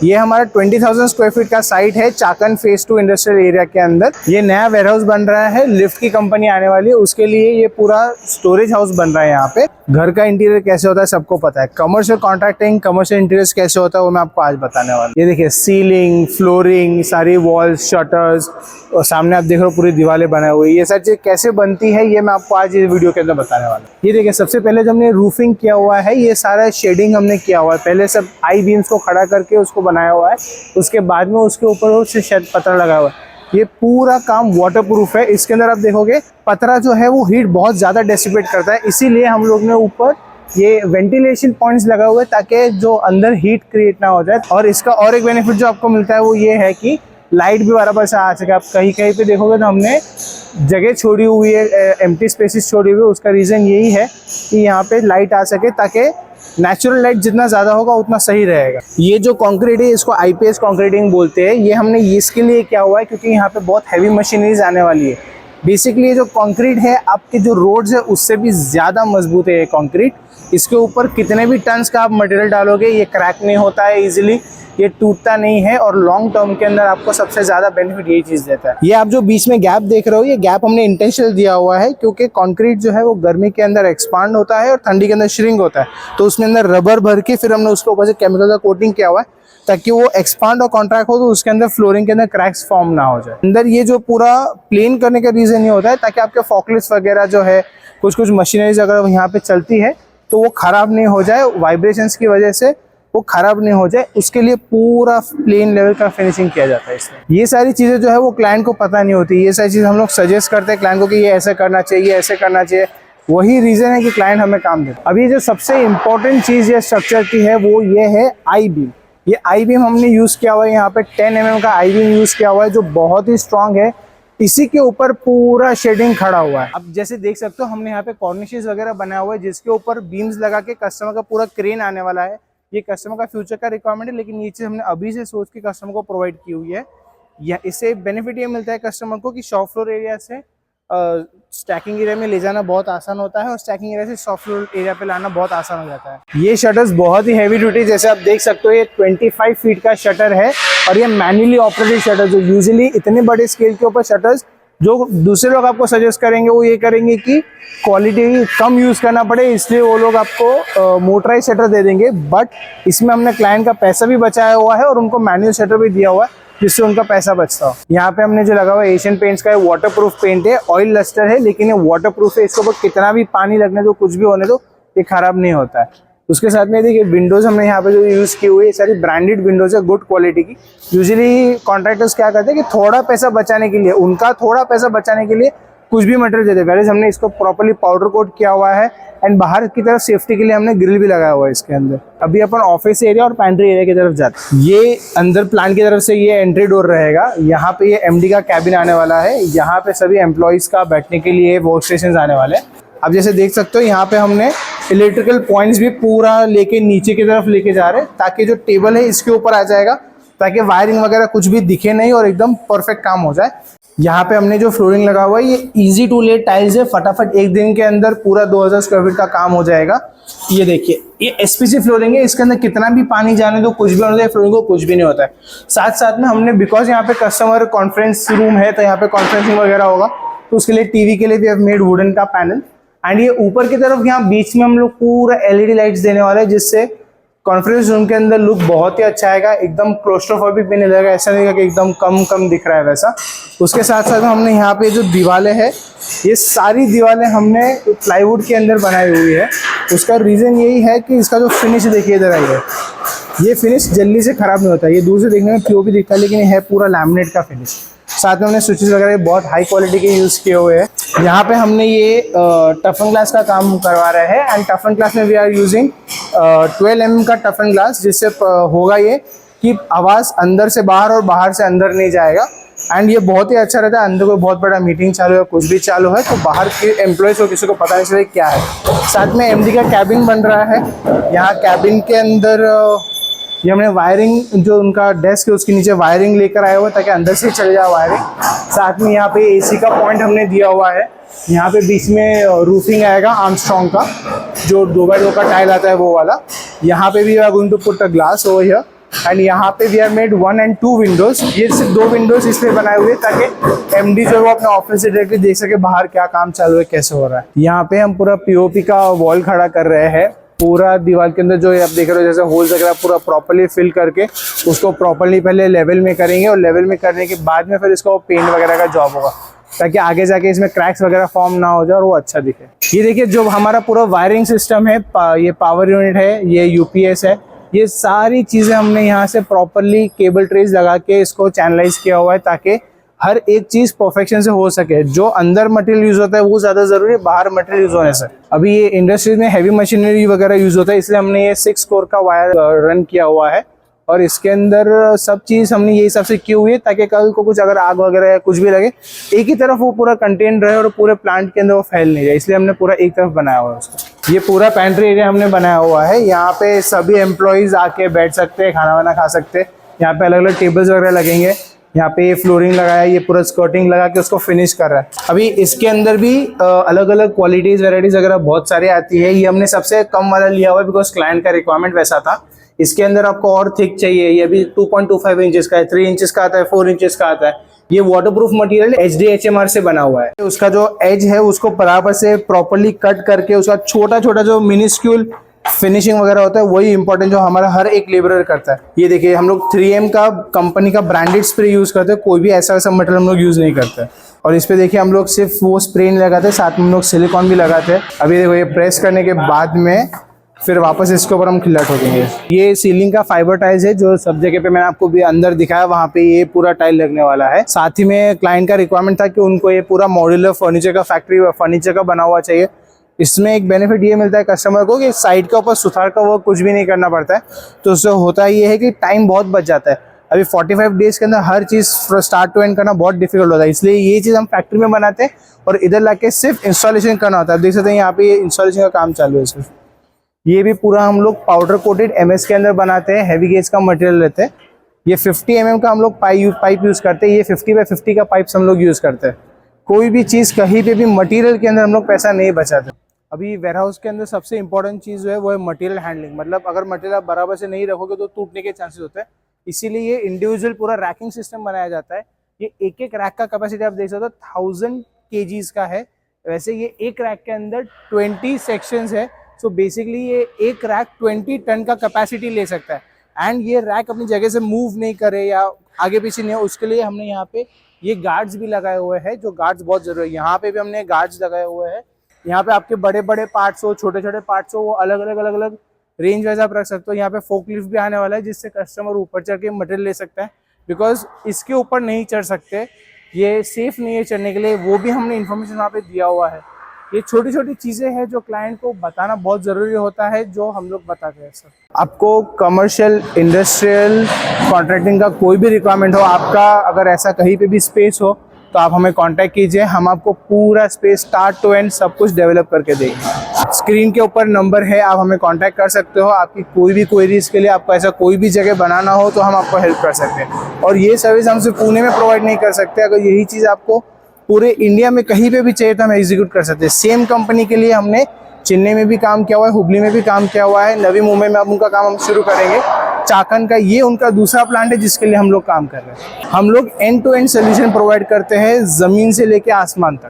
ये हमारा 20,000 square feet का साइट है चाकन फेज 2 इंडस्ट्रियल एरिया के अंदर। ये नया वेयरहाउस बन रहा है, लिफ्ट की कंपनी आने वाली है, उसके लिए ये पूरा स्टोरेज हाउस बन रहा है। यहाँ पे घर का इंटीरियर कैसे होता है सबको पता है, कमर्शियल कॉन्ट्रैक्टिंग कमर्शियल इंटीरियर कैसे होता है वो मैं आपको आज बताने वाला हूँ। ये देखिए सीलिंग, फ्लोरिंग, सारी वॉल्स, शटर्स और सामने आप देख रहे हो पूरी दीवारें बनाई हुई, ये सारी चीज कैसे बनती है ये मैं आपको आज इस वीडियो के अंदर बताने वाला हूँ। ये देखिए सबसे पहले जो हमने रूफिंग किया हुआ है, ये सारा शेडिंग हमने किया हुआ है। पहले सब आई बीम्स को खड़ा करके उसको बनाया हुआ है, उसके बाद में उसके ऊपर से शेड पतरा लगा हुआ है। ये पूरा काम वाटरप्रूफ है। इसके अंदर आप देखोगे पतरा जो है वो हीट बहुत ज़्यादा डेसिपेट करता है, इसीलिए हम लोग ने ऊपर ये वेंटिलेशन पॉइंट्स लगा हुए ताकि जो अंदर हीट क्रिएट ना हो जाए। और इसका और एक बेनिफिट जो आपको मिलता है वो ये है कि लाइट भी बराबर से आ सके। आप कहीं कहीं पे देखोगे तो हमने जगह छोड़ी हुई है, एम्प्टी स्पेसेस छोड़ी हुई है, उसका रीज़न यही है कि यहाँ पे लाइट आ सके ताकि नेचुरल लाइट जितना ज़्यादा होगा उतना सही रहेगा। ये जो कंक्रीट है इसको आईपीएस कंक्रीटिंग बोलते हैं। ये हमने इसके लिए क्या हुआ है क्योंकि यहाँ पे बहुत हैवी मशीनरीज आने वाली है। बेसिकली ये जो कंक्रीट है आपके जो रोड्स है उससे भी ज़्यादा मजबूत है ये कंक्रीट। इसके ऊपर कितने भी टन्स का आप मटेरियल डालोगे ये क्रैक नहीं होता है इजीली, ये टूटता नहीं है और लॉन्ग टर्म के अंदर आपको सबसे ज़्यादा बेनिफिट यही चीज़ देता है। ये आप जो बीच में गैप देख रहे हो ये गैप हमने इंटेंशनल दिया हुआ है क्योंकि कंक्रीट जो है वो गर्मी के अंदर एक्सपांड होता है और ठंडी के अंदर श्रिंक होता है, तो उसमें अंदर रबर भर के फिर हमने उसके ऊपर से केमिकल का कोटिंग किया हुआ है ताकि वो एक्सपांड और कॉन्ट्रैक्ट हो तो उसके अंदर फ्लोरिंग के अंदर क्रैक्स फॉर्म ना हो जाए। अंदर ये जो पूरा प्लेन करने का रीज़न ये होता है ताकि आपके फॉकलिफ्ट्स वगैरह जो है कुछ मशीनरीज अगर यहाँ पे चलती है तो वो ख़राब नहीं हो जाए, वाइब्रेशंस की वजह से वो खराब नहीं हो जाए, उसके लिए पूरा प्लेन लेवल का फिनिशिंग किया जाता है इसमें। ये सारी चीज़ें जो है वो क्लाइंट को पता नहीं होती, ये सारी चीज़ हम लोग सजेस्ट करते हैं क्लाइंट को कि ये ऐसे करना चाहिए, ऐसे करना चाहिए। वही रीज़न है कि क्लाइंट हमें काम देता है। अभी जो सबसे इम्पोर्टेंट चीज़ ये स्ट्रक्चर की है वो ये है आई बीम। ये आई बीम हमने यूज़ किया हुआ है, यहाँ पे 10 mm का आई बीम यूज़ किया हुआ है जो बहुत ही स्ट्रॉन्ग है। इसी के ऊपर पूरा शेडिंग खड़ा हुआ है। अब जैसे देख सकते हो हमने यहाँ पे कॉर्निशेस वगैरह बनाया हुआ है जिसके ऊपर बीम्स लगा के कस्टमर का पूरा क्रेन आने वाला है। ये कस्टमर का फ्यूचर का रिक्वायरमेंट है, लेकिन ये चीज़ हमने अभी से सोच के कस्टमर को प्रोवाइड की हुई है। या इससे बेनिफिट ये मिलता है कस्टमर को कि शॉप फ्लोर एरिया से स्टैकिंग एरिया में ले जाना बहुत आसान होता है और स्टैकिंग एरिया से शॉप फ्लोर एरिया पे लाना बहुत आसान हो जाता है। ये शटर्स बहुत ही हैवी ड्यूटी, जैसे आप देख सकते हो ये 25 फीट का शटर है और ये मैन्युअली ऑपरेटेड शटर। जो यूजुअली इतने बड़े स्केल के ऊपर शटर्स जो दूसरे लोग आपको सजेस्ट करेंगे वो ये करेंगे कि क्वालिटी कम यूज़ करना पड़े, इसलिए वो लोग आपको मोटराइज शटर दे देंगे। बट इसमें हमने क्लाइंट का पैसा भी बचाया हुआ है और उनको मैनुअल शटर भी दिया हुआ है जिससे उनका पैसा बचता हो। यहाँ पे हमने जो लगा हुआ है एशियन पेंट्स का है, वाटरप्रूफ पेंट है, ऑयल लस्टर है, लेकिन ये वाटरप्रूफ है। इसके ऊपर कितना भी पानी लगने दो, कुछ भी होने दो, ये खराब नहीं होता है। उसके साथ में देखिए विंडोज़ हमने यहाँ पे जो यूज़ की हुई है सारी ब्रांडेड विंडोज़ है, गुड क्वालिटी की। यूजुअली कॉन्ट्रैक्टर्स क्या करते हैं कि थोड़ा पैसा बचाने के लिए, उनका थोड़ा पैसा बचाने के लिए कुछ भी मटेरियल देते हैं। पहले हमने इसको प्रॉपर्ली पाउडर कोट किया हुआ है एंड बाहर की तरफ सेफ्टी के लिए हमने ग्रिल भी लगाया हुआ है इसके अंदर। अभी अपन ऑफिस एरिया और पैंट्री एरिया की तरफ जाते हैं। ये अंदर प्लांट की तरफ से ये एंट्री डोर रहेगा। यहाँ पे ये एमडी का कैबिन आने वाला है, यहाँ पे सभी एम्प्लॉयज़ का बैठने के लिए वर्क स्टेशन आने वाले हैं। अब जैसे देख सकते हो यहाँ पे हमने इलेक्ट्रिकल पॉइंट्स भी पूरा लेके नीचे की तरफ लेके जा रहे हैं ताकि जो टेबल है इसके ऊपर आ जाएगा ताकि वायरिंग वगैरह कुछ भी दिखे नहीं और एकदम परफेक्ट काम हो जाए। यहाँ पे हमने जो फ्लोरिंग लगा हुआ है ये इजी टू ले टाइल्स है, फटाफट एक दिन के अंदर पूरा 2000 स्क्वायर फीट का काम हो जाएगा। ये देखिए ये एसपीसी फ्लोरिंग है, इसके अंदर कितना भी पानी जाने दो, कुछ भी होने दो, फ्लोरिंग को कुछ भी नहीं होता है। साथ साथ में हमने बिकॉज यहाँ पे कस्टमर कॉन्फ्रेंस रूम है तो यहाँ पे कॉन्फ्रेंसिंग वगैरह होगा तो उसके लिए टीवी के लिए वी हैव मेड वुडन का पैनल। एंड ये ऊपर की तरफ यहाँ बीच में हम लोग पूरा एलईडी लाइट्स देने वाले हैं जिससे कॉन्फ्रेंस रूम के अंदर लुक बहुत ही अच्छा आएगा, एकदम क्लोस्ट्रोफोबिक भी नहीं लगेगा, ऐसा नहीं लगेगा कि एकदम कम दिख रहा है वैसा। उसके साथ साथ हमने यहाँ पे जो दीवारें हैं ये सारी दीवारें हमने प्लाईवुड के अंदर बनाई हुई है। उसका रीज़न यही है कि इसका जो फिनिश देखिए इधर आई है, ये फिनिश जल्दी से ख़राब नहीं होता। ये दूर से देखने में पीओपी दिखता है लेकिन ये है पूरा लैमिनेट का फिनिश। साथ में हमने स्विचेस वगैरह बहुत हाई क्वालिटी के यूज़ किए हुए हैं। यहाँ पे हमने ये टफन ग्लास का काम करवा रहे हैं एंड टफन ग्लास में वी आर यूजिंग 12 mm का टफन ग्लास, जिससे होगा ये कि आवाज़ अंदर से बाहर और बाहर से अंदर नहीं जाएगा। एंड ये बहुत ही अच्छा रहता है, अंदर कोई बहुत बड़ा मीटिंग चालू है, कुछ भी चालू है तो बाहर के एम्प्लॉयज़ को किसी को पता नहीं चले क्या है। साथ में एमडी का कैबिन बन रहा है। यहाँ कैबिन के अंदर ये हमने वायरिंग जो उनका डेस्क है उसके नीचे वायरिंग लेकर आए हुए ताकि अंदर से चले जाए वायरिंग। साथ में यहाँ पे एसी का पॉइंट हमने दिया हुआ है। यहाँ पे बीच में रूफिंग आएगा आर्मस्ट्रॉन्ग का, जो 2x2 का टाइल आता है वो वाला। यहाँ पे भी we are going to put a glass over here and यहाँ पे we are made 1 and 2 windows. ये सिर्फ 2 विंडोज इसलिए बनाए हुए ताकि एमडी जो है वो अपने ऑफिस से डायरेक्टली देख सके बाहर क्या काम चालू है, कैसे हो रहा है। यहाँ पे हम पूरा पीओपी का वॉल खड़ा कर रहे हैं। पूरा दीवार के अंदर जो आप देख रहे हो जैसे होल्स वगैरह पूरा प्रॉपर्ली फिल करके उसको प्रॉपर्ली पहले लेवल में करेंगे, और लेवल में करने के बाद में फिर इसको पेंट वगैरह का जॉब होगा ताकि आगे जाके इसमें क्रैक्स वगैरह फॉर्म ना हो जाए और वो अच्छा दिखे। ये देखिए जो हमारा पूरा वायरिंग सिस्टम है, ये पावर यूनिट है, ये यूपीएस है, ये सारी चीज़ें हमने यहाँ से प्रॉपर्ली केबल ट्रेस लगा के इसको चैनलाइज किया हुआ है ताकि हर एक चीज परफेक्शन से हो सके। जो अंदर मटेरियल यूज होता है वो ज्यादा जरूरी है बाहर मटेरियल यूज होने से। अभी ये इंडस्ट्रीज में हैवी मशीनरी वगैरह यूज होता है, इसलिए हमने ये 6 कोर का वायर रन किया हुआ है और इसके अंदर सब चीज हमने ये हिसाब से की हुई है ताकि कल को कुछ अगर आग वगैरह या कुछ भी लगे एक ही तरफ वो पूरा कंटेन रहे और पूरे प्लांट के अंदर वो फैल नहीं जाए, इसलिए हमने पूरा एक तरफ बनाया हुआ है उसको। ये पूरा पेंट्री एरिया हमने बनाया हुआ है, यहाँ पे सभी एम्प्लॉयज आके बैठ सकते हैं, खाना वाना खा सकते हैं। यहाँ पे अलग अलग टेबल्स वगैरह लगेंगे। यहाँ पे ये फ्लोरिंग लगाया है, ये पूरा स्कर्टिंग लगा के उसको फिनिश कर रहा है। अभी इसके अंदर भी अलग अलग क्वालिटीज वेराइटीज वगैरह बहुत सारी आती है। ये हमने सबसे कम वाला लिया हुआ है बिकॉज क्लाइंट का रिक्वायरमेंट वैसा था। इसके अंदर आपको और थिक चाहिए, ये भी 2.25 इंचेस का है, 3 इंचेस का आता है, 4 इंचेस का आता है। ये वाटरप्रूफ मटेरियल HDHMR से बना हुआ है। उसका जो एज है उसको बराबर से प्रॉपर्ली कट करके उसका छोटा छोटा जो मिनिस्क्यूल फिनिशिंग वगैरह होता है वही इंपॉर्टेंट जो हमारा हर एक लेबरर करता है। ये देखिए हम लोग 3M का कंपनी का ब्रांडेड स्प्रे यूज करते हैं, कोई भी ऐसा वैसा मटेरियल हम लोग यूज नहीं करते। और इस पे देखिए हम लोग सिर्फ वो स्प्रे नहीं लगाते, साथ में हम लोग सिलिकॉन भी लगाते हैं। अभी देखो ये प्रेस करने के बाद में फिर वापस इसके ऊपर हम खिल्ला ठोकेंगे। ये सीलिंग का फाइबर टाइल्स है जो सब जगह पे मैंने आपको भी अंदर दिखाया, वहाँ पे ये पूरा टाइल लगने वाला है। साथ ही में क्लाइंट का रिक्वायरमेंट था कि उनको ये पूरा मॉड्यूलर फर्नीचर का फैक्ट्री फर्नीचर का बना हुआ चाहिए। इसमें एक बेनिफिट ये मिलता है कस्टमर को कि साइड के ऊपर सुथार का वर्क कुछ भी नहीं करना पड़ता है, तो उससे होता ये है कि टाइम बहुत बच जाता है। अभी 45 डेज के अंदर हर चीज़ स्टार्ट टू एंड करना बहुत डिफिकल्ट होता है, इसलिए ये चीज़ हम फैक्ट्री में बनाते हैं और इधर लाके सिर्फ इंस्टॉलेशन करना होता है। देख सकते हैं यहाँ पे ये इंस्टॉलेशन का काम चालू है सिर्फ। ये भी पूरा हम लोग पाउडर कोटेड MS के अंदर बनाते हैं, हैवी गेज का मटेरियल लेते हैं। ये 50 mm का हम लोग पाइप यूज़ करते हैं, ये 50x50 का पाइप्स हम लोग यूज़ करते हैं। कोई भी चीज़ कहीं पे भी मटेरियल के अंदर हम लोग पैसा नहीं बचाते। अभी वेयरहाउस के अंदर सबसे इंपॉर्टेंट चीज़ जो है वो है मटेरियल हैंडलिंग। मतलब अगर मटेरियल आप बराबर से नहीं रखोगे तो टूटने के चांसेस होते हैं, इसीलिए ये इंडिविजुअल पूरा रैकिंग सिस्टम बनाया जाता है। ये एक एक रैक का कैपेसिटी आप देख सकते हो 1000 kgs का है। वैसे ये एक रैक के अंदर 20 सेक्शंस है, सो बेसिकली ये एक रैक 20 टन का कैपेसिटी ले सकता है। एंड ये रैक अपनी जगह से मूव नहीं करे या आगे पीछे नहीं हो, उसके लिए हमने यहाँ पे ये गार्ड्स भी लगाए हुए हैं, जो गार्ड्स बहुत जरूरी है। यहाँ पे भी हमने गार्ड्स लगाए हुए हैं। यहाँ पे आपके बड़े बड़े पार्ट्स हो, छोटे छोटे पार्ट्स हो, वो अलग अलग रेंज वाइज आप रख सकते हो। यहाँ पे फोक लिफ्ट भी आने वाला है जिससे कस्टमर ऊपर चढ़ के मटेरियल ले सकता है, बिकॉज इसके ऊपर नहीं चढ़ सकते, ये सेफ नहीं है चढ़ने के लिए, वो भी हमने इन्फॉर्मेशन वहाँ पे दिया हुआ है। ये छोटी छोटी चीज़ें हैं जो क्लाइंट को बताना बहुत ज़रूरी होता है, जो हम लोग बताते हैं सर। आपको कमर्शियल इंडस्ट्रियल कॉन्ट्रैक्टिंग का कोई भी रिक्वायरमेंट हो, आपका अगर ऐसा कहीं पे भी स्पेस हो तो आप हमें कांटेक्ट कीजिए, हम आपको पूरा स्पेस स्टार्ट टू एंड सब कुछ डेवलप करके देंगे। स्क्रीन के ऊपर नंबर है, आप हमें कांटेक्ट कर सकते हो। आपकी कोई भी क्वेरीज के लिए आपको ऐसा कोई भी जगह बनाना हो तो हम आपको हेल्प कर सकते हैं। और ये सर्विस हम सिर्फ पुणे में प्रोवाइड नहीं कर सकते, अगर यही चीज़ आपको पूरे इंडिया में कहीं पे भी चाहिए तो हम एग्जीक्यूट कर सकते हैं। सेम कंपनी के लिए हमने चेन्नई में भी काम किया हुआ है, हुबली में भी काम किया हुआ है, नवी मुंबई में अब उनका काम हम शुरू करेंगे। चाकन का ये उनका दूसरा प्लांट है जिसके लिए हम लोग काम कर रहे हैं। हम लोग end to end solution provide करते हैं, ज़मीन से लेके आसमान तक।